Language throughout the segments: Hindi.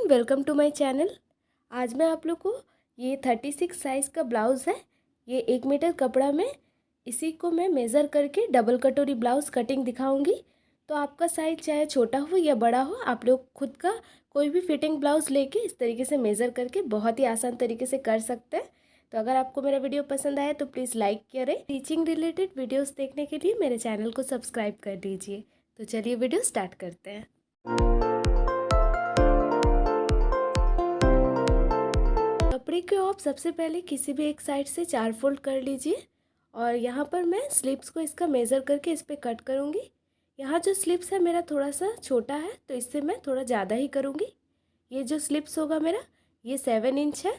Welcome to my channel. आज मैं आप लोग को ये 36 साइज़ का ब्लाउज़ है, ये 1 मीटर कपड़ा में इसी को मैं मेज़र करके डबल कटोरी ब्लाउज़ कटिंग दिखाऊंगी। तो आपका साइज़ चाहे छोटा हो या बड़ा हो, आप लोग खुद का कोई भी फिटिंग ब्लाउज़ लेके इस तरीके से मेज़र करके बहुत ही आसान तरीके से कर सकते हैं। तो अगर आपको मेरा वीडियो पसंद आए तो प्लीज़ लाइक करें। टीचिंग रिलेटेड वीडियोज़ देखने के लिए मेरे चैनल को सब्सक्राइब कर दीजिए। तो चलिए वीडियो स्टार्ट करते हैं। कपड़े को आप सबसे पहले किसी भी एक साइड से 4 फोल्ड कर लीजिए और यहाँ पर मैं स्लिप्स को इसका मेज़र करके इस पर कट करूँगी। यहाँ जो स्लिप्स है मेरा थोड़ा सा छोटा है तो इससे मैं थोड़ा ज़्यादा ही करूँगी। ये जो स्लिप्स होगा मेरा ये 7 इंच है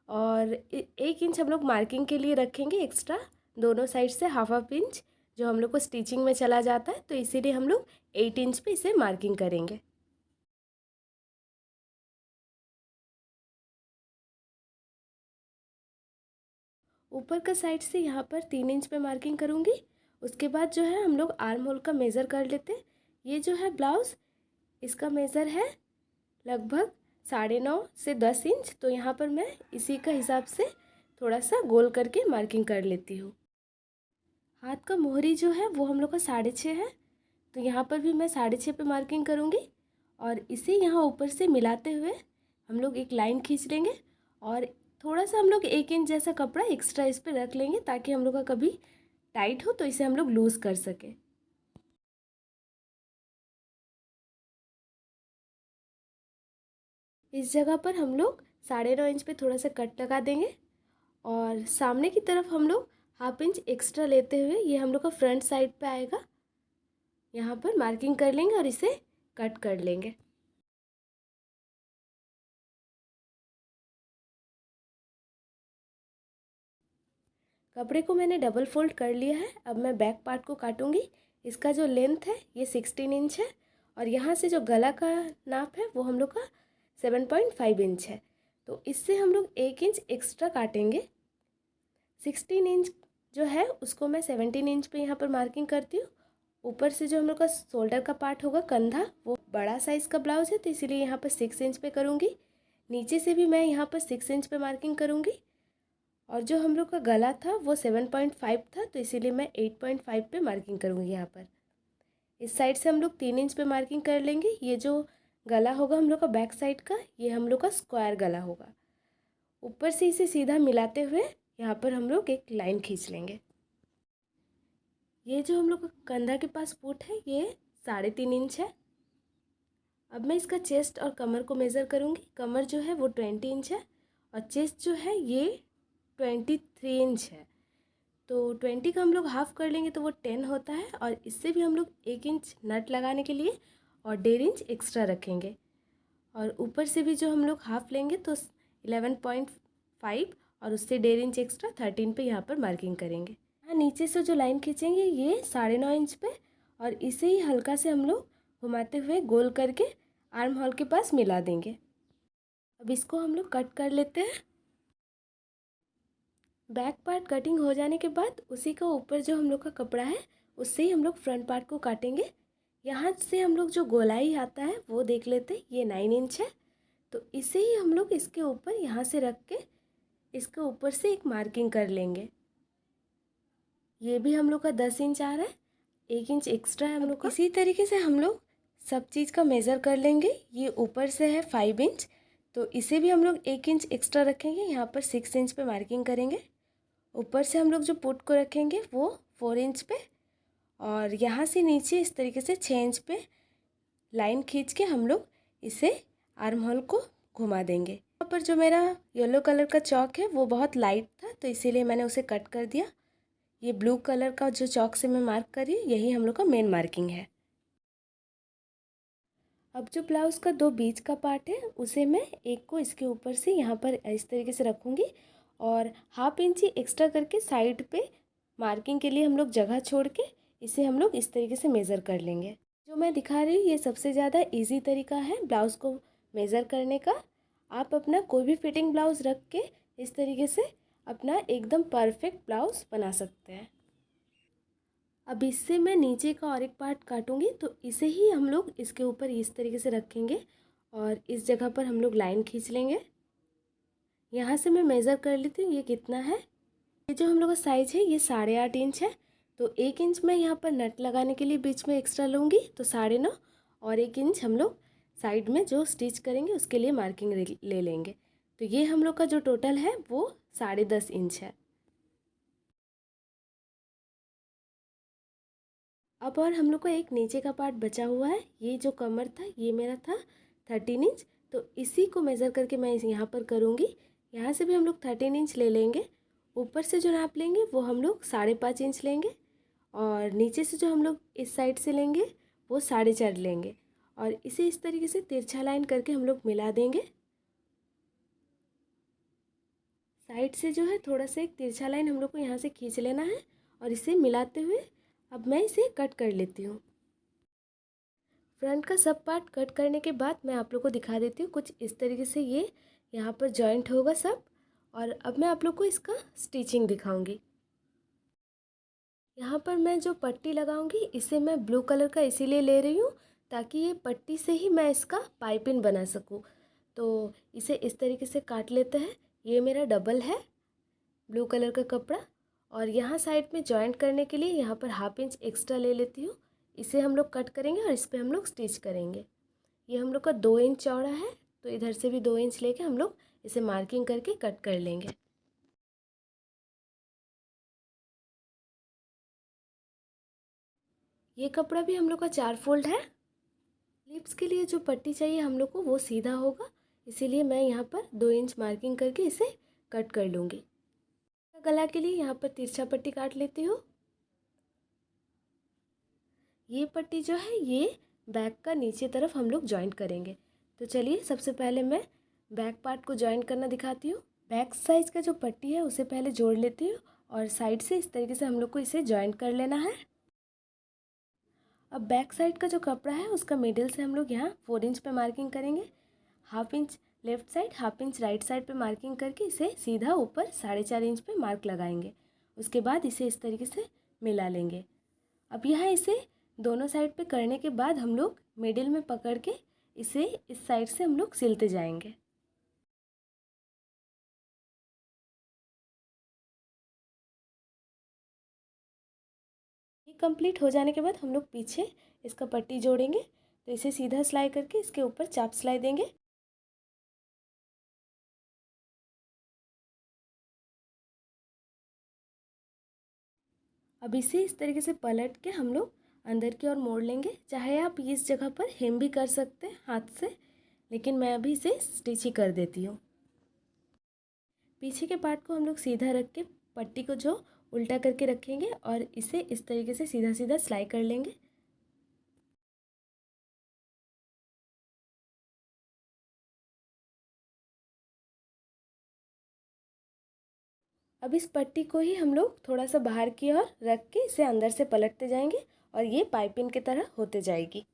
और 1 इंच हम लोग मार्किंग के लिए रखेंगे एक्स्ट्रा, दोनों साइड से हाफ इंच जो हम लोग को स्टिचिंग में चला जाता है, तो इसीलिए हम लोग 8 इंच पे इसे मार्किंग करेंगे। ऊपर का साइड से यहाँ पर 3 इंच पे मार्किंग करूँगी। उसके बाद जो है हम लोग आर्म होल का मेज़र कर लेते हैं। ये जो है ब्लाउज़, इसका मेज़र है लगभग 9.5 से 10 इंच। तो यहाँ पर मैं इसी का हिसाब से थोड़ा सा गोल करके मार्किंग कर लेती हूँ। हाथ का मोहरी जो है वो हम लोग का 6.5 है, तो यहाँ पर भी मैं 6.5 पे मार्किंग करूँगी और इसे यहाँ ऊपर से मिलाते हुए हम लोग एक लाइन खींच लेंगे और थोड़ा सा हम लोग 1 इंच जैसा कपड़ा एक्स्ट्रा इस पर रख लेंगे ताकि हम लोग का कभी टाइट हो तो इसे हम लोग लूज़ कर सके। इस जगह पर हम लोग 9.5 इंच पे थोड़ा सा कट लगा देंगे और सामने की तरफ हम लोग हाफ इंच एक्स्ट्रा लेते हुए ये हम लोग का फ्रंट साइड पे आएगा, यहाँ पर मार्किंग कर लेंगे और इसे कट कर लेंगे। कपड़े को मैंने डबल फोल्ड कर लिया है। अब मैं बैक पार्ट को काटूंगी। इसका जो लेंथ है ये 16 इंच है और यहाँ से जो गला का नाप है वो हम लोग का 7.5 इंच है, तो इससे हम लोग 1 इंच एक्स्ट्रा काटेंगे। 16 इंच जो है उसको मैं 17 इंच पे यहाँ पर मार्किंग करती हूँ। ऊपर से जो हम लोग का शोल्डर का पार्ट होगा, कंधा, वो बड़ा साइज़ का ब्लाउज़ है तो इसीलिए यहाँ पर 6 इंच पे करूँगी। नीचे से भी मैं यहाँ पर 6 इंच पे मार्किंग करूँगी और जो हम लोग का गला था वो 7.5 था, तो इसीलिए मैं 8.5 पे मार्किंग करूँगी। यहाँ पर इस साइड से हम लोग 3 इंच पे मार्किंग कर लेंगे। ये जो गला होगा हम लोग का बैक साइड का, ये हम लोग का स्क्वायर गला होगा। ऊपर से इसे सीधा मिलाते हुए यहाँ पर हम लोग एक लाइन खींच लेंगे। ये जो हम लोग का कंधा के पास पुट है ये 3.5 इंच है। अब मैं इसका चेस्ट और कमर को मेज़र करूँगी। कमर जो है वो 20 इंच है और चेस्ट जो है ये 23 इंच है, तो 20 का हम लोग हाफ़ कर लेंगे तो वो 10 होता है और इससे भी हम लोग 1 इंच नट लगाने के लिए और 1.5 इंच एक्स्ट्रा रखेंगे और ऊपर से भी जो हम लोग हाफ़ लेंगे तो 11.5 और उससे 1.5 इंच एक्स्ट्रा 13 पे यहाँ पर मार्किंग करेंगे। यहाँ नीचे से जो लाइन खींचेंगे ये 9.5 इंच पे और इसे ही हल्का से हम लोग घुमाते हुए गोल करके आर्म होल के पास मिला देंगे। अब इसको हम लोग कट कर लेते हैं। बैक पार्ट कटिंग हो जाने के बाद उसी का ऊपर जो हम लोग का कपड़ा है उससे ही हम लोग फ्रंट पार्ट को काटेंगे। यहाँ से हम लोग जो गोलाई आता है वो देख लेते हैं, ये 9 इंच है, तो इसे ही हम लोग इसके ऊपर यहाँ से रख के इसके ऊपर से एक मार्किंग कर लेंगे। ये भी हम लोग का 10 इंच आ रहा है, 1 इंच एक्स्ट्रा है हम लोग का। इसी तरीके से हम लोग सब चीज़ का मेज़र कर लेंगे। ये ऊपर से है 5 इंच, तो इसे भी हम लोग 1 इंच एक्स्ट्रा रखेंगे, यहाँ पर 6 इंच पे मार्किंग करेंगे। ऊपर से हम लोग जो पुट को रखेंगे वो 4 इंच पे और यहाँ से नीचे इस तरीके से 6 इंच पे लाइन खींच के हम लोग इसे आर्म होल को घुमा देंगे। यहाँ पर जो मेरा येलो कलर का चॉक है वो बहुत लाइट था तो इसीलिए मैंने उसे कट कर दिया। ये ब्लू कलर का जो चॉक से मैं मार्क कर रही हूँ यही हम लोग का मेन मार्किंग है। अब जो ब्लाउज़ का 2 बीच का पार्ट है उसे मैं एक को इसके ऊपर से यहाँ पर इस तरीके से रखूँगी और हाफ इंच ही एक्स्ट्रा करके साइड पे मार्किंग के लिए हम लोग जगह छोड़ के इसे हम लोग इस तरीके से मेज़र कर लेंगे। जो मैं दिखा रही हूँ ये सबसे ज़्यादा इजी तरीका है ब्लाउज़ को मेज़र करने का। आप अपना कोई भी फिटिंग ब्लाउज़ रख के इस तरीके से अपना एकदम परफेक्ट ब्लाउज़ बना सकते हैं। अब इससे मैं नीचे का और एक पार्ट काटूंगी तो इसे ही हम लोग इसके ऊपर इस तरीके से रखेंगे और इस जगह पर हम लोग लाइन खींच लेंगे। यहाँ से मैं मेज़र कर लेती हूँ ये कितना है। ये जो हम लोग का साइज़ है ये 8.5 इंच है। तो 1 इंच मैं यहाँ पर नट लगाने के लिए बीच में एक्स्ट्रा लूँगी, तो 9.5, और 1 इंच हम लोग साइड में जो स्टिच करेंगे उसके लिए मार्किंग ले लेंगे। तो ये हम लोग का जो टोटल है वो 10.5 इंच है। अब और हम लोग को एक नीचे का पार्ट बचा हुआ है। ये जो कमर था ये मेरा था 13 इंच, तो इसी को मेज़र करके मैं यहाँ पर करूँगी। यहाँ से भी हम लोग 13 इंच ले लेंगे। ऊपर से जो नाप लेंगे वो हम लोग 5.5 इंच लेंगे, और नीचे से जो हम लोग इस साइड से लेंगे वो 4.5 लेंगे, और इसे इस तरीके से तिरछा लाइन करके हम लोग मिला देंगे। साइड से जो है थोड़ा सा एक तिरछा लाइन हम लोग को यहाँ से खींच लेना है, और इसे मिलाते हुए अब मैं इसे कट कर लेती हूँ। फ्रंट का सब पार्ट कट करने के बाद मैं आप लोग को दिखा देती हूँ। कुछ इस तरीके से ये यहाँ पर जॉइंट होगा सब, और अब मैं आप लोग को इसका स्टिचिंग दिखाऊंगी। यहाँ पर मैं जो पट्टी लगाऊंगी इसे मैं ब्लू कलर का इसीलिए ले रही हूँ ताकि ये पट्टी से ही मैं इसका पाइपिंग बना सकूँ। तो इसे इस तरीके से काट लेते हैं। ये मेरा डबल है ब्लू कलर का कपड़ा, और यहाँ साइड में जॉइंट करने के लिए यहाँ पर 1/2 इंच एक्स्ट्रा ले लेती हूँ। इसे हम लोग कट करेंगे और इस पर हम लोग स्टिच करेंगे। ये हम लोग का 2 इंच चौड़ा है, तो इधर से भी 2 इंच लेके हम लोग इसे मार्किंग करके कट कर लेंगे। ये कपड़ा भी हम लोग का 4 फोल्ड है। स्लीव्स के लिए जो पट्टी चाहिए हम लोग को वो सीधा होगा, इसीलिए मैं यहाँ पर 2 इंच मार्किंग करके इसे कट कर लूँगी। गला के लिए यहाँ पर तिरछा पट्टी काट लेती हूँ। ये पट्टी जो है ये बैक का नीचे तरफ हम लोग जॉइंट करेंगे। तो चलिए सबसे पहले मैं बैक पार्ट को जॉइंट करना दिखाती हूँ। बैक साइज का जो पट्टी है उसे पहले जोड़ लेती हूँ, और साइड से इस तरीके से हम लोग को इसे जॉइंट कर लेना है। अब बैक साइड का जो कपड़ा है उसका मिडिल से हम लोग यहाँ 4 इंच पे मार्किंग करेंगे। 1/2 inch left side 1/2 inch right side पे मार्किंग करके इसे सीधा ऊपर 4.5 इंच पे मार्क लगाएंगे। उसके बाद इसे इस तरीके से मिला लेंगे। अब यहाँ इसे दोनों साइड पे करने के बाद हम लोग मिडिल में पकड़ के इसे इस साइड से हम लोग सिलते जाएंगे। ये कंप्लीट हो जाने के बाद हम लोग पीछे इसका पट्टी जोड़ेंगे। तो इसे सीधा सिलाई करके इसके ऊपर चाप सिलाई देंगे। अब इसे इस तरीके से पलट के हम लोग अंदर की ओर मोड़ लेंगे। चाहे आप इस जगह पर हेम भी कर सकते हैं हाथ से, लेकिन मैं अभी इसे स्टिच ही कर देती हूँ। पीछे के पार्ट को हम लोग सीधा रख के पट्टी को जो उल्टा करके रखेंगे और इसे इस तरीके से सीधा सीधा सिलाई कर लेंगे। अब इस पट्टी को ही हम लोग थोड़ा सा बाहर की ओर रख के इसे अंदर से पलटते जाएंगे, और ये पाइपिंग की तरह होते जाएगी।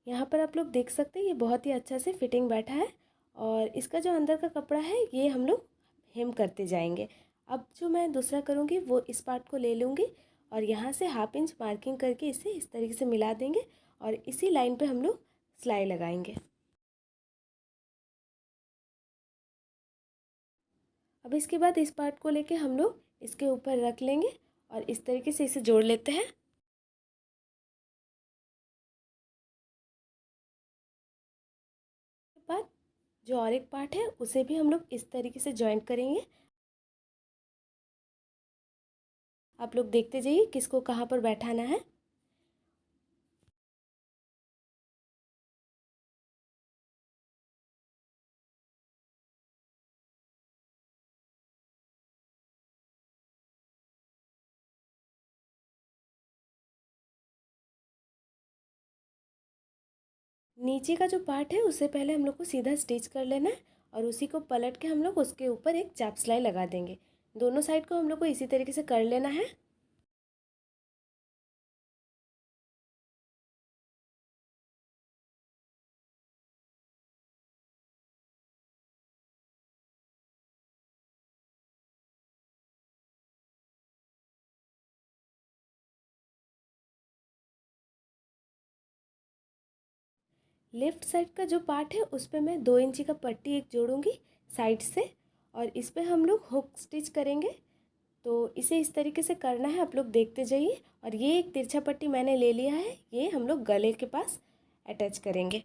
यहाँ पर आप लोग देख सकते हैं ये बहुत ही अच्छा से फिटिंग बैठा है, और इसका जो अंदर का कपड़ा है ये हम लोग हेम करते जाएंगे। अब जो मैं दूसरा करूँगी वो इस पार्ट को ले लूँगी, और यहाँ से 1/2 इंच मार्किंग करके इसे इस तरीके से मिला देंगे, और इसी लाइन पे हम लोग सिलाई लगाएंगे। अब इसके बाद इस पार्ट को लेके हम लोग इसके ऊपर रख लेंगे, और इस तरीके से इसे जोड़ लेते हैं। उसके बाद जो और एक पार्ट है उसे भी हम लोग इस तरीके से जॉइंट करेंगे। आप लोग देखते जाइए किसको कहाँ पर बैठाना है। नीचे का जो पार्ट है उसे पहले हम लोग को सीधा स्टिच कर लेना है, और उसी को पलट के हम लोग उसके ऊपर एक चाप सिलाई लगा देंगे। दोनों साइड को हम लोग को इसी तरीके से कर लेना है। लेफ़्ट साइड का जो पार्ट है उस पे मैं 2 इंची का पट्टी एक जोड़ूंगी साइड से, और इस पे हम लोग हुक स्टिच करेंगे। तो इसे इस तरीके से करना है, आप लोग देखते जाइए। और ये एक तिरछा पट्टी मैंने ले लिया है, ये हम लोग गले के पास अटैच करेंगे।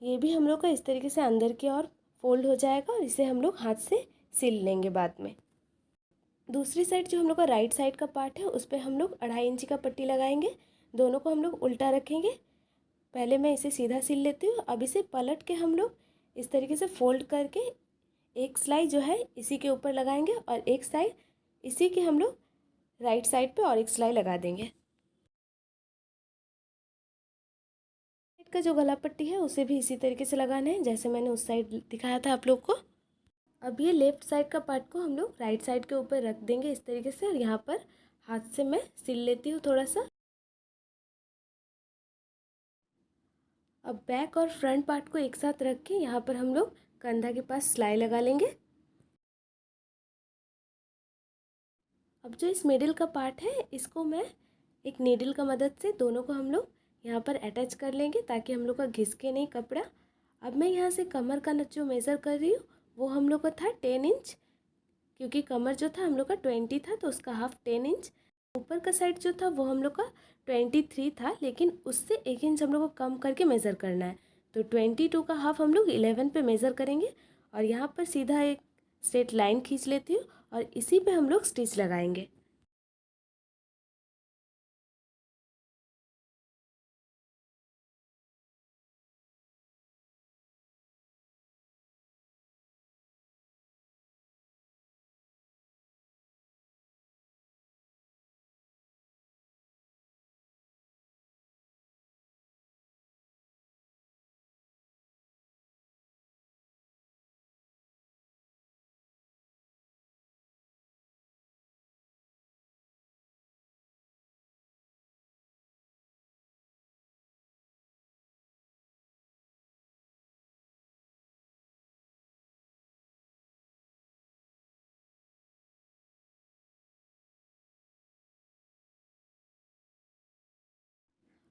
ये भी हम लोग का इस तरीके से अंदर की ओर फोल्ड हो जाएगा, और इसे हम लोग हाथ से सिल लेंगे बाद में। दूसरी साइड जो हम लोग का राइट साइड का पार्ट है उस पर हम लोग 2.5 इंची का पट्टी लगाएंगे। दोनों को हम लोग उल्टा रखेंगे। पहले मैं इसे सीधा सिल लेती हूँ। अब इसे पलट के हम लोग इस तरीके से फोल्ड करके एक सिलाई जो है इसी के ऊपर लगाएंगे, और एक साइड इसी के हम लोग राइट साइड पे और एक सिलाई लगा देंगे। साइड का जो गला पट्टी है उसे भी इसी तरीके से लगाना है जैसे मैंने उस साइड दिखाया था आप लोग को। अब ये लेफ़्ट साइड का पार्ट को हम लोग राइट साइड के ऊपर रख देंगे इस तरीके से, और यहाँ पर हाथ से मैं सिल लेती हूँ थोड़ा सा। अब बैक और फ्रंट पार्ट को एक साथ रख के यहाँ पर हम लोग कंधा के पास सिलाई लगा लेंगे। अब जो इस मिडिल का पार्ट है इसको मैं एक नीडल का मदद से दोनों को हम लोग यहाँ पर अटैच कर लेंगे ताकि हम लोग का घिसके नहीं कपड़ा। अब मैं यहाँ से कमर का जो मेज़र कर रही हूँ वो हम लोग का था 10 इंच, क्योंकि कमर जो था हम लोग का 20 था तो उसका हाफ 10 इंच। ऊपर का साइड जो था वो हम लोग का 23 था, लेकिन उससे 1 इंच हम लोग को कम करके मेज़र करना है। तो 22 का हाफ हम लोग 11 पे मेज़र करेंगे, और यहाँ पर सीधा एक स्ट्रेट लाइन खींच लेती हूँ और इसी पे हम लोग स्टिच लगाएंगे।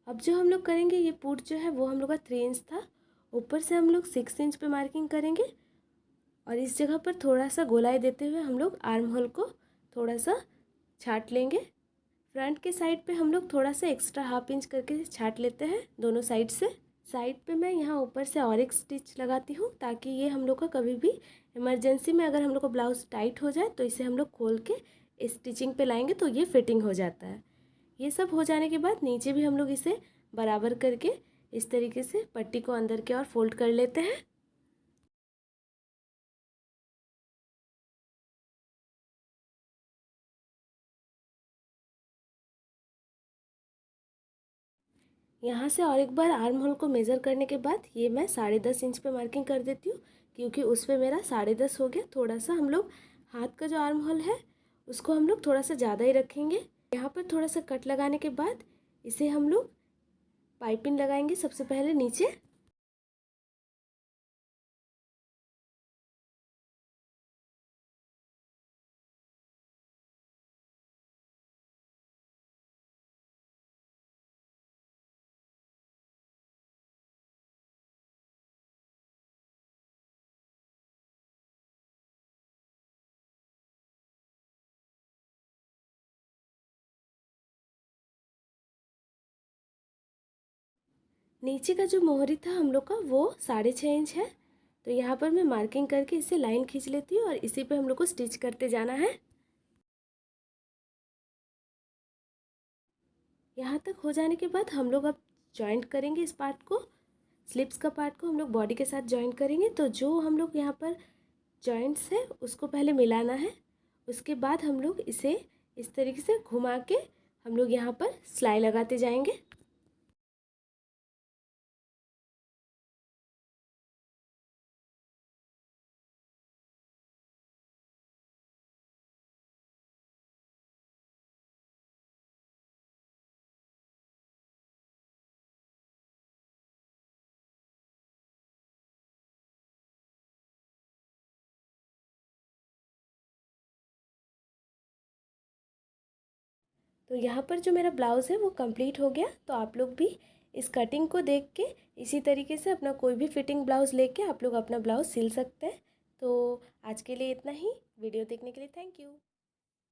अब जो हम लोग करेंगे ये पुट जो है वो हम लोग का 3 इंच था, ऊपर से हम लोग 6 इंच पे मार्किंग करेंगे, और इस जगह पर थोड़ा सा गोलाई देते हुए हम लोग आर्म होल को थोड़ा सा छाट लेंगे। फ्रंट के साइड पे हम लोग थोड़ा सा एक्स्ट्रा हाफ इंच करके छाट लेते हैं दोनों साइड से। साइड पे मैं यहाँ ऊपर से और एक स्टिच लगाती हूँ ताकि ये हम लोग का कभी भी इमरजेंसी में अगर हम लोग का ब्लाउज टाइट हो जाए तो इसे हम लोग खोल के स्टिचिंग पे लाएंगे तो ये फिटिंग हो जाता है। ये सब हो जाने के बाद नीचे भी हम लोग इसे बराबर करके इस तरीके से पट्टी को अंदर की ओर फोल्ड कर लेते हैं। यहाँ से और एक बार आर्म होल को मेज़र करने के बाद ये मैं 10.5 इंच पे मार्किंग कर देती हूँ, क्योंकि उस पर मेरा 10.5 हो गया। थोड़ा सा हम लोग हाथ का जो आर्म होल है उसको हम लोग थोड़ा सा ज़्यादा ही रखेंगे। यहाँ पर थोड़ा सा कट लगाने के बाद इसे हम लोग पाइपिंग लगाएंगे सबसे पहले नीचे। नीचे का जो मोहरी था हम लोग का वो 6.5 इंच है, तो यहाँ पर मैं मार्किंग करके इसे लाइन खींच लेती हूँ और इसी पे हम लोग को स्टिच करते जाना है। यहाँ तक हो जाने के बाद हम लोग अब जॉइंट करेंगे इस पार्ट को। स्लिप्स का पार्ट को हम लोग बॉडी के साथ जॉइंट करेंगे। तो जो हम लोग यहाँ पर जॉइंट्स है उसको पहले मिलाना है, उसके बाद हम लोग इसे इस तरीके से घुमा के हम लोग यहाँ पर सिलाई लगाते जाएंगे। तो यहाँ पर जो मेरा ब्लाउज़ है वो कंप्लीट हो गया। तो आप लोग भी इस कटिंग को देख के इसी तरीके से अपना कोई भी फिटिंग ब्लाउज़ लेके आप लोग अपना ब्लाउज़ सिल सकते हैं। तो आज के लिए इतना ही। वीडियो देखने के लिए थैंक यू।